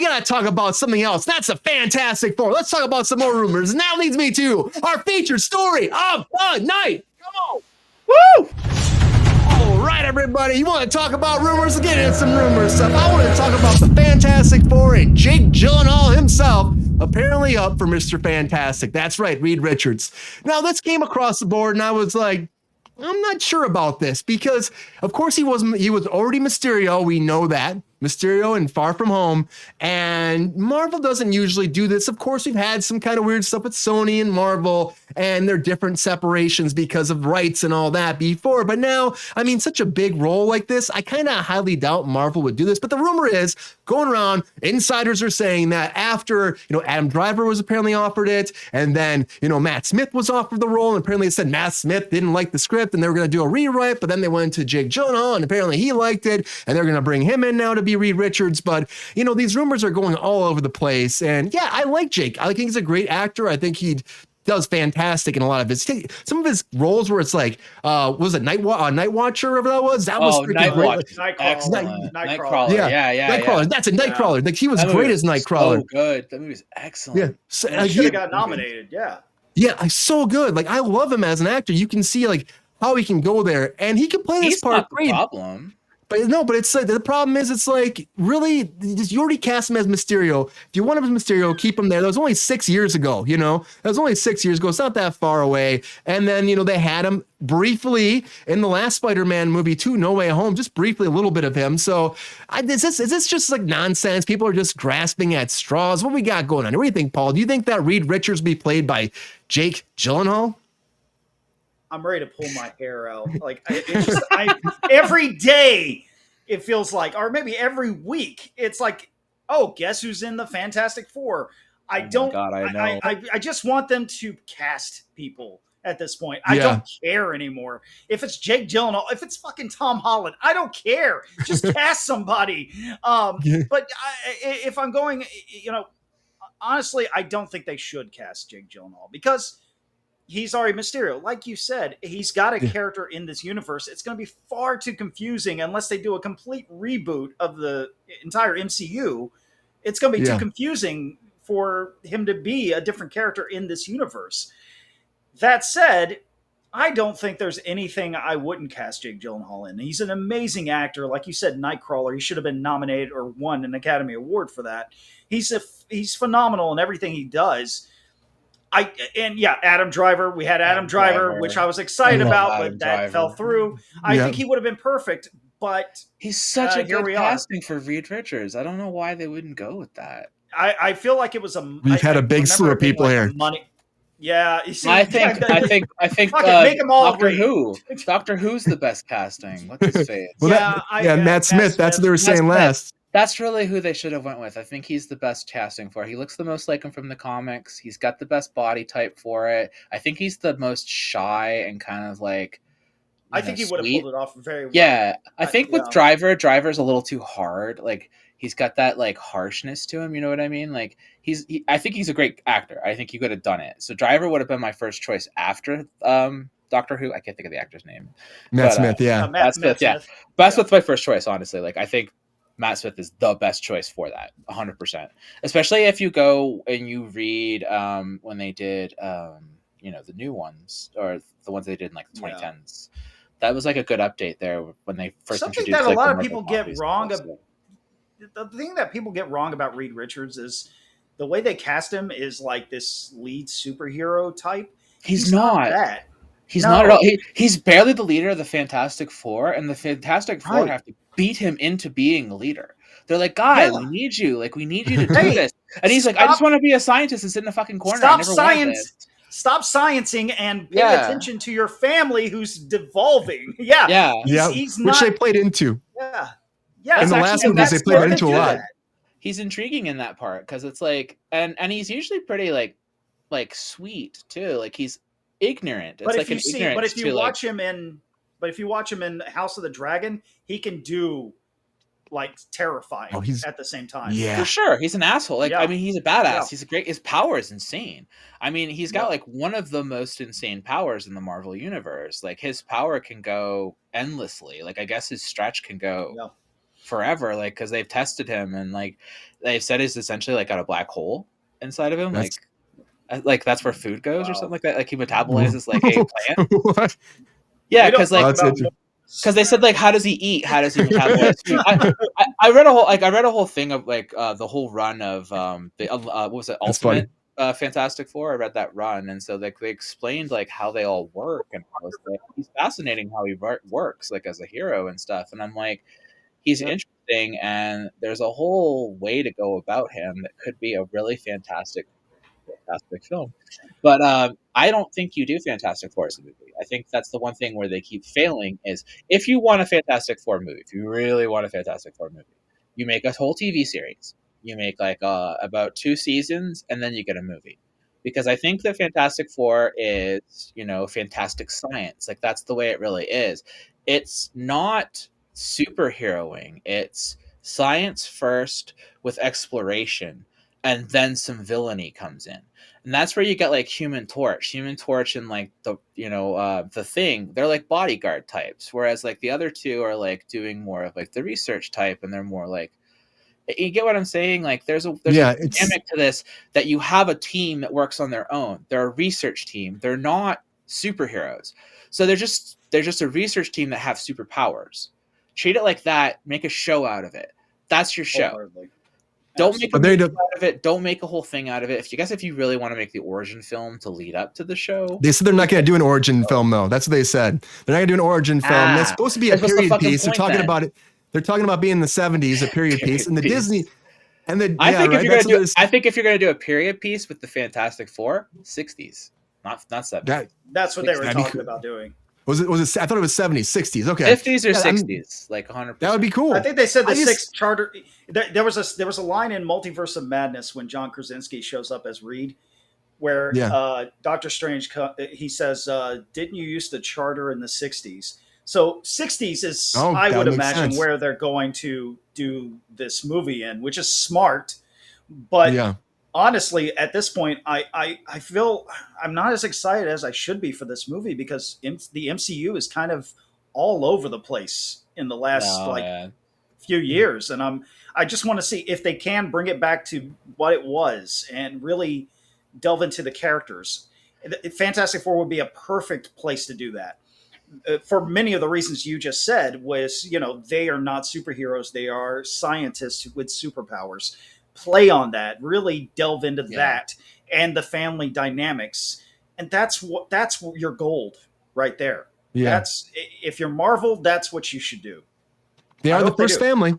got to talk about something else. That's a Fantastic Four. Let's talk about some more rumors. And that leads me to our featured story of the night. Come on. Woo! All right, everybody. You want to talk about rumors? Get into some rumor stuff. I want to talk about the Fantastic Four and Jake Gyllenhaal himself apparently up for Mr. Fantastic. That's right, Reed Richards. Now, this came across the board, and I was like, I'm not sure about this because, of course, he was already Mysterio. We know that. Mysterio in Far From Home, and Marvel doesn't usually do this. Of course, we've had some kind of weird stuff with Sony and Marvel and their different separations because of rights and all that before, but now, I mean, such a big role like this, I kind of highly doubt Marvel would do this, but the rumor is, going around, insiders are saying that after, Adam Driver was apparently offered it, and then, Matt Smith was offered the role, and apparently it said Matt Smith didn't like the script, and they were going to do a rewrite, but then they went to Jake Gyllenhaal, and apparently he liked it, and they're going to bring him in now to be Reed Richards, but these rumors are going all over the place. And yeah, I like Jake. I think he's a great actor. I think he does fantastic in a lot of his roles where it's like, was it Night Watcher or whatever that was? That was Night Watch. Nightcrawler. Yeah. Nightcrawler. That's a Nightcrawler. Like he was great as Nightcrawler. So good. That movie was excellent. Yeah. So, he should have got nominated. Yeah. Yeah, so good. Like I love him as an actor. You can see like how he can go there, and he can play this part great. Problem. But it's like the problem is it's like really you already cast him as Mysterio. If you want him as Mysterio, keep him there. That was only 6 years ago, That was only 6 years ago. It's not that far away. And then, they had him briefly in the last Spider-Man movie too, No Way Home, just briefly a little bit of him. So is this just like nonsense? People are just grasping at straws. What we got going on? What do you think, Paul? Do you think that Reed Richards will be played by Jake Gyllenhaal? I'm ready to pull my hair out. Like every day it feels like, or maybe every week it's like, oh, guess who's in the Fantastic Four? I know. I just want them to cast people at this point. I don't care anymore. If it's Jake Gyllenhaal, if it's fucking Tom Holland, I don't care. Just cast somebody. But if I'm going, honestly, I don't think they should cast Jake Gyllenhaal because he's already Mysterio. Like you said, he's got a character in this universe. It's going to be far too confusing unless they do a complete reboot of the entire MCU. It's going to be too confusing for him to be a different character in this universe. That said, I don't think there's anything I wouldn't cast Jake Gyllenhaal in. He's an amazing actor. Like you said, Nightcrawler, he should have been nominated or won an Academy Award for that. He's phenomenal in everything he does. Adam Driver. We had Adam Driver, which I was excited about, but that fell through. I think he would have been perfect, but he's such a good casting for Reed Richards. I don't know why they wouldn't go with that. I feel like it was We've had a big slew of people here. Money. Yeah, you see, I think make them all Doctor Who. Doctor Who's the best casting. What's his face? Matt Smith. That's what they were saying last. That's really who they should have went with. I think he's the best casting for it. He looks the most like him from the comics. He's got the best body type for it. I think he's the most shy and kind of like I think he would have pulled it off very well. Yeah. I think with Driver's a little too hard. Like he's got that like harshness to him, you know what I mean? Like I think he's a great actor. I think he could have done it. So Driver would have been my first choice after Doctor Who. I can't think of the actor's name. Matt Smith, Matt Smith, yeah. Matt Smith's my first choice, honestly. Like I think Matt Smith is the best choice for that, 100%. Especially if you go and you read when they did, the new ones or the ones they did in like the 2010s. That was like a good update there when they first introduced. Something that a lot of people get wrong. The thing that people get wrong about Reed Richards is the way they cast him is like this lead superhero type. He's not that. He's not at all. He's barely the leader of the Fantastic Four, and the Fantastic Four have to beat him into being the leader. They're like, guys, we need you. Like, we need you to do this. And he's like, I just want to be a scientist and sit in the fucking corner. Stop sciencing and pay attention to your family who's devolving. He's which they played into. Yeah. In the last movies, they played into a lot. He's intriguing in that part because it's like, and he's usually pretty like sweet too. Like he's ignorant. It's but if you watch him in House of the Dragon, he can do like terrifying at the same time. Yeah, for sure. He's an asshole. Like I mean, he's a badass. He's a great. His power is insane. I mean, he's got like one of the most insane powers in the Marvel universe. Like his power can go endlessly. Like I guess his stretch can go forever, like because they've tested him and like they've said he's essentially like got a black hole inside of him, That's like that's where food goes or Wow. something like that. Like he metabolizes like a plant. what? Yeah, We don't because talk like That's about interesting. because they said like how does he eat? How does he metabolize food? I read a whole thing of like the whole run of what was it, That's funny. Ultimate Fantastic Four. I read that run, and so like they explained like how they all work, and how it's like he's fascinating how he works like as a hero and stuff. And I'm like, he's Yeah. interesting, and there's a whole way to go about him that could be a really fantastic film. But I don't think you do Fantastic Four as a movie. I think that's the one thing where they keep failing is if you want a Fantastic Four movie, if you really want a Fantastic Four movie, you make a whole TV series. You make like about 2 seasons, and then you get a movie. Because I think the Fantastic Four is, fantastic science. Like that's the way it really is. It's not superheroing. It's science first with exploration, and then some villainy comes in. And that's where you get like Human Torch and like the Thing. They're like bodyguard types, whereas like the other two are like doing more of like the research type, and they're more like, you get what I'm saying? Like there's a dynamic to this that you have a team that works on their own. They're a research team. They're not superheroes, so they're just a research team that have superpowers. Treat it like that. Make a show out of it. That's your show. wholeheartedly. Don't make a But they movie don't- out of it. Don't make a whole thing out of it. If you really want to make the origin film to lead up to the show, They said they're not going to do an origin film, though. That's what they said. They're not going to do an origin film. That's supposed to be a That's what's the period fucking piece. They're point talking then? about it. They're talking about being in the 70s, a period piece, and the Period Disney. piece. And the I yeah, think right? if you're gonna do a period piece with the Fantastic Four, 60s, not 70s. That That's what they were That'd be talking cool. about doing. was it. I thought it was 70s, 60s. Okay, 50s or Yeah, 60s, like 100%. that would be cool. I think they said the I just- sixth charter. There was a line in Multiverse of Madness when John Krasinski shows up as Reed, where Yeah. Doctor Strange he says, "Didn't you use the charter in the '60s?" So '60s is, Oh, I that would makes imagine, sense. where they're going to do this movie in, which is smart. But Yeah, honestly, at this point, I feel I'm not as excited as I should be for this movie because the MCU is kind of all over the place in the last few years, and I just want to see if they can bring it back to what it was and really delve into the characters. Fantastic Four would be a perfect place to do that. For many of the reasons you just said was, they are not superheroes. They are scientists with superpowers. Play on that, really delve into that and the family dynamics. And that's your gold right there. yeah. That's, if you're Marvel, that's what you should do. They I are the hope they first do. family.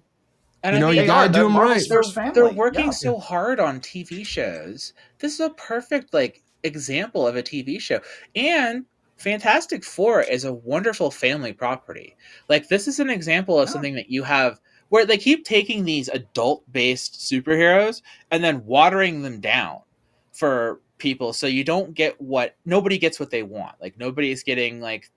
And You know, I you mean, gotta do them Marvel's right. first family. they're working Yeah. so hard on TV shows. This is a perfect like example of a TV show. And Fantastic Four is a wonderful family property. Like this is an example of Yeah. something that you have where they keep taking these adult-based superheroes and then watering them down for people so you don't get nobody gets what they want. Like nobody's getting like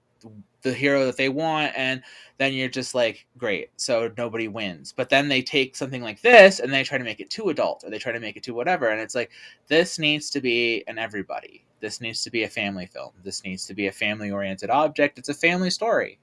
the hero that they want, and then you're just like, great, so nobody wins. But then they take something like this and they try to make it too adult, or they try to make it too whatever, and it's like, this needs to be an everybody. This needs to be a family film. This needs to be a family-oriented object. It's a family story.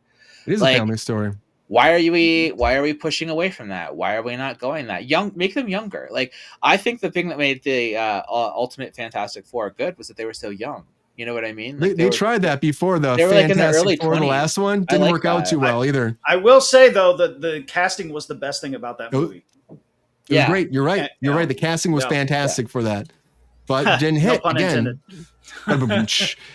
It is Like, a family story. Why are we pushing away from that? Why are we not going that young? Make them younger. Like I think the thing that made the Ultimate Fantastic Four good was that they were so young. You know what I mean? Like, They tried that before the they were, like, in the Fantastic early Four, the 20s. last one I didn't like work out that. too well either. I will say though that the casting was the best thing about that Oh, movie. It was great. You're right. Yeah, You're yeah. right. The casting was Yeah. fantastic for that, but didn't No hit pun again. intended.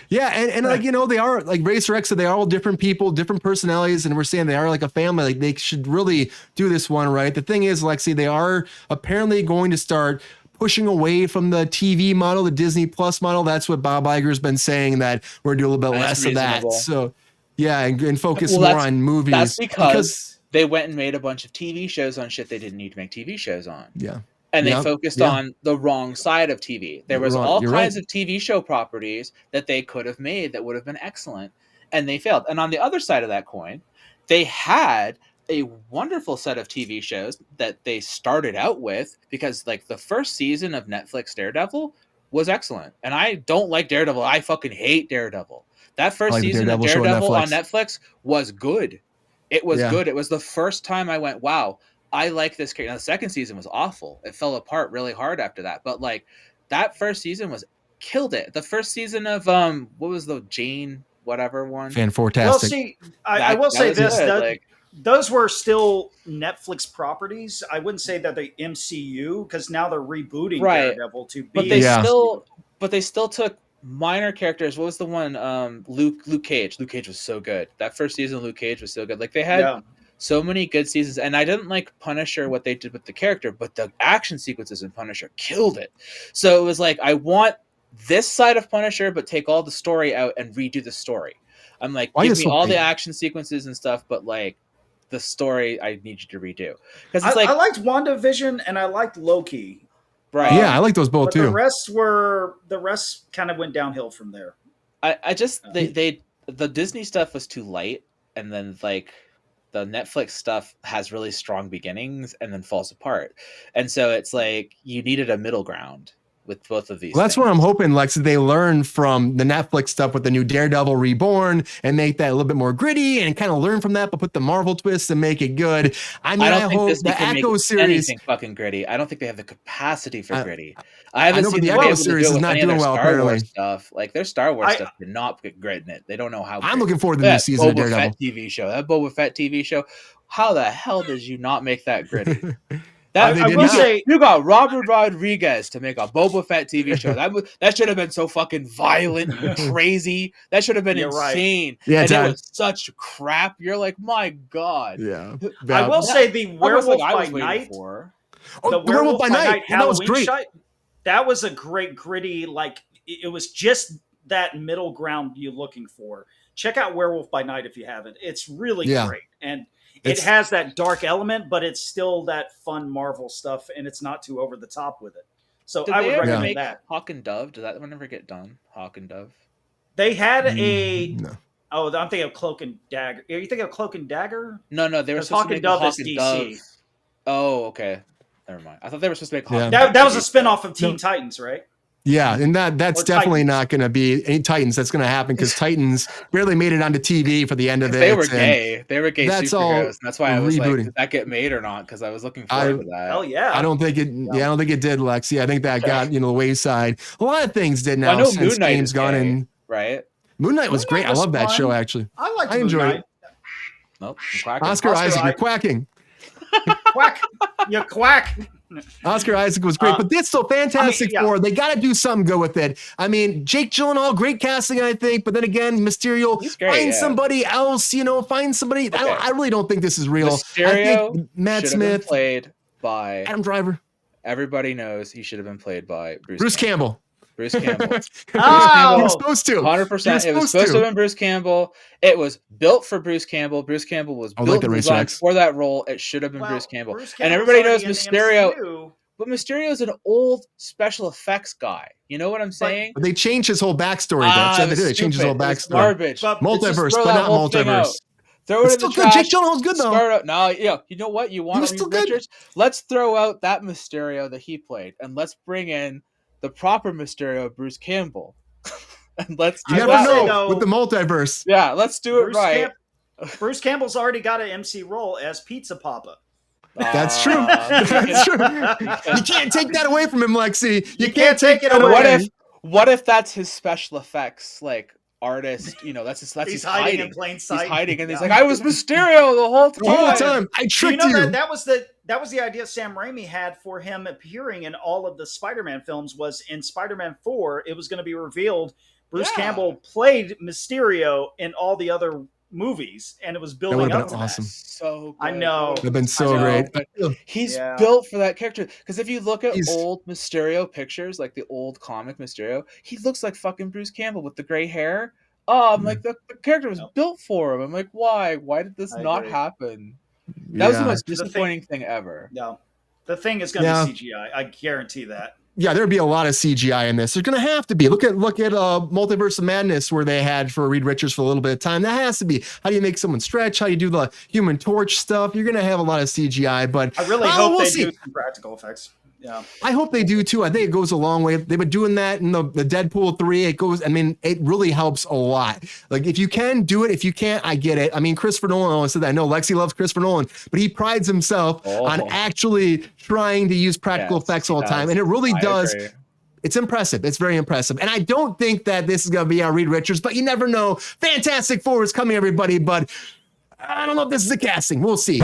Yeah, and like they are like Racer X said, they are all different people, different personalities, and we're saying they are like a family. Like they should really do this one right. The thing is, Lexi, they are apparently going to start pushing away from the TV model, the Disney Plus model. That's what Bob Iger's been saying, that we're doing a little bit That's less of that. reasonable. So yeah, and focus Well, more that's- on movies. That's because they went and made a bunch of TV shows on shit they didn't need to make TV shows on. yeah. And they Yep, focused yeah. on the wrong side of TV. There was You're all right. kinds of TV show properties that they could have made that would have been excellent, and they failed. And on the other side of that coin, they had a wonderful set of TV shows that they started out with, because like the first season of Netflix Daredevil was excellent. And I don't like Daredevil. I fucking hate Daredevil. That first like the season of Daredevil show on Daredevil on Netflix was good. It was Yeah. good. It was the first time I went, wow, I like this character. Now, the second season was awful. It fell apart really hard after that. But like that first season was killed it. The first season of what was the Jane whatever one? Fan Well, fantastic. see, I will say was this: good, that like, those were still Netflix properties. I wouldn't say that the MCU because now they're rebooting Right. Daredevil to be. but they Yeah. still took minor characters. What was the one? Luke Cage. Luke Cage was so good. That first season of Luke Cage was so good. Like they had Yeah. so many good seasons, and I didn't like Punisher what they did with the character, but the action sequences in Punisher killed it. So it was like I want this side of Punisher, but take all the story out and redo the story. I'm like, Why give is me so all the big? action sequences and stuff, but like the story, I need you to redo because I, it's like I liked WandaVision and I liked Loki. right. Yeah, I like those both But too. the rest kind of went downhill from there. I just they the Disney stuff was too light, and then like the Netflix stuff has really strong beginnings and then falls apart, and so it's like you needed a middle ground with both of these. Well, that's things. what I'm hoping, Lex, that they learn from the Netflix stuff with the new Daredevil Reborn and make that a little bit more gritty and kind of learn from that, but put the Marvel twist and make it good. I mean, I don't think hope Disney the can make Echo series. anything fucking gritty. I don't think they have the capacity for I- gritty. I haven't know, but seen the them be Echo able to series do it is with not any of their doing well, Star Wars apparently. stuff. Like their Star Wars I- stuff did not get grit in it. They don't know how. I'm grit. looking forward to the new That season of Boba Daredevil. Fett TV show. That Boba Fett TV show. How the hell did you not make that gritty? They I did will not. say You got Robert Rodriguez to make a Boba Fett TV show. That should have been so fucking violent and crazy. That should have been You're right. insane. Yeah, and Todd. it was such crap. You're like, my God. Yeah. I will say the That was Werewolf like I was by waiting Night, for. Oh, the Werewolf by Night Well, that was Halloween great. shite, that was a great gritty. Like it was just that middle ground you're looking for. Check out Werewolf by Night if you haven't. It's really Yeah. great, and It's- it has that dark element, but it's still that fun Marvel stuff, and it's not too over the top with it. So Did I they would ever recommend make that. Hawk and Dove? Did that one ever get done? Hawk and Dove? They had a. No. Oh, I'm thinking of Cloak and Dagger. Are you thinking of Cloak and Dagger? No, they were Because supposed Hawk to and make Dove Hawk is and DC. Dove. Oh, okay. Never mind. I thought they were supposed to make Hawk Yeah. and That Dove was a TV. spinoff of Teen Titans, right? Yeah, and that's Or definitely Titans. not going to be any Titans. That's going to happen because Titans barely made it onto TV for the end of it. They were and gay. They were gay that's all superheroes. And that's why I was like, rebooting. did that get made or not? Because I was looking forward to that. Hell yeah. I don't think it. Yeah, I don't think it did, Lexi. I think that got the wayside. A lot of things did Well, I now know since Moon Knight game's is gone. gay, And right? Moon Knight was Moon great. Knight I was love that fun. show actually. I liked I enjoyed Moon it. Nope. I'm quacking. Oscar Oscar Isaac, you're Isaac. quacking. Quack. You quack. Oscar Isaac was great, but this still Fantastic yeah. Four. They got to do something good with it. I mean, Jake Gyllenhaal, great casting, I think. But then again, Mysterio, He's great, find yeah. somebody else. Find somebody. Okay. I really don't think this is real. I Mysterio think Matt should have been Smith, played by. Adam Driver, Everybody knows he should have been played by Bruce Campbell. Bruce Campbell. He was Oh, supposed to. 100%. It was supposed to have been Bruce Campbell. It was built for Bruce Campbell. Bruce Campbell was I like built the and racer designed X. for that role. It should have been well, Bruce Campbell. Bruce And Campbell's everybody knows already in the Mysterio. MCU. But Mysterio's an old special effects guy. You know what I'm saying? But they changed his whole backstory. That's what they did. They changed his whole stupid. It was backstory. Garbage. But Multiverse, Just throw but that not whole thing out. multiverse. Throw It's it in the still good. trash. Jake Gyllenhaal's good though. Start out. No, you know what? You want was to still Reed good. Richards? Let's throw out that Mysterio that he played, and let's bring in the proper Mysterio, Bruce Campbell, and let's do You I never will that. say, know though, with the multiverse. Yeah, let's do it right. Bruce Campbell's already got an MC role as Pizza Papa. That's true. That's true. You can't take that away from him, Lexi. You can't take it away. What if that's his special effects like artist? That's He's his hiding hiding. in plain sight. He's hiding, and he's Yeah. like, "I was Mysterio the whole time." The whole time. I Do you tricked know you. that was the idea Sam Raimi had for him appearing in all of the Spider-Man films. Was in Spider-Man 4, it was going to be revealed Bruce Yeah. Campbell played Mysterio in all the other movies, and it was building would've up been to awesome. So I good. know. Would have been so I know, great. He's Yeah. built for that character. Because if you look at He's- old Mysterio pictures, like the old comic Mysterio, he looks like fucking Bruce Campbell with the gray hair. Oh, I'm like, the character was Yep. built for him. I'm like, why? Why did this I not agree. happen? That was the Yeah. most The thing- disappointing thing ever. No, the thing is going to Yeah. be CGI. I guarantee that. Yeah, there'd be a lot of CGI in this. There's gonna have to be. Look at Multiverse of Madness where they had for Reed Richards for a little bit of time. That has to be. How do you make someone stretch? How you do the Human Torch stuff? You're gonna have a lot of CGI, but I really oh, hope we'll they see. do some practical effects. Yeah. I hope they do too. I think it goes a long way. They've been doing that in the Deadpool 3. It really helps a lot. Like if you can do it, if you can't, I get it. I mean, Christopher Nolan always said that. I know Lexi loves Christopher Nolan, but he prides himself on actually trying to use practical effects all the time. And it really does. Agree. It's impressive. It's very impressive. And I don't think that this is going to be our Reed Richards, but you never know. Fantastic Four is coming, everybody, but I don't know if this is the casting. We'll see.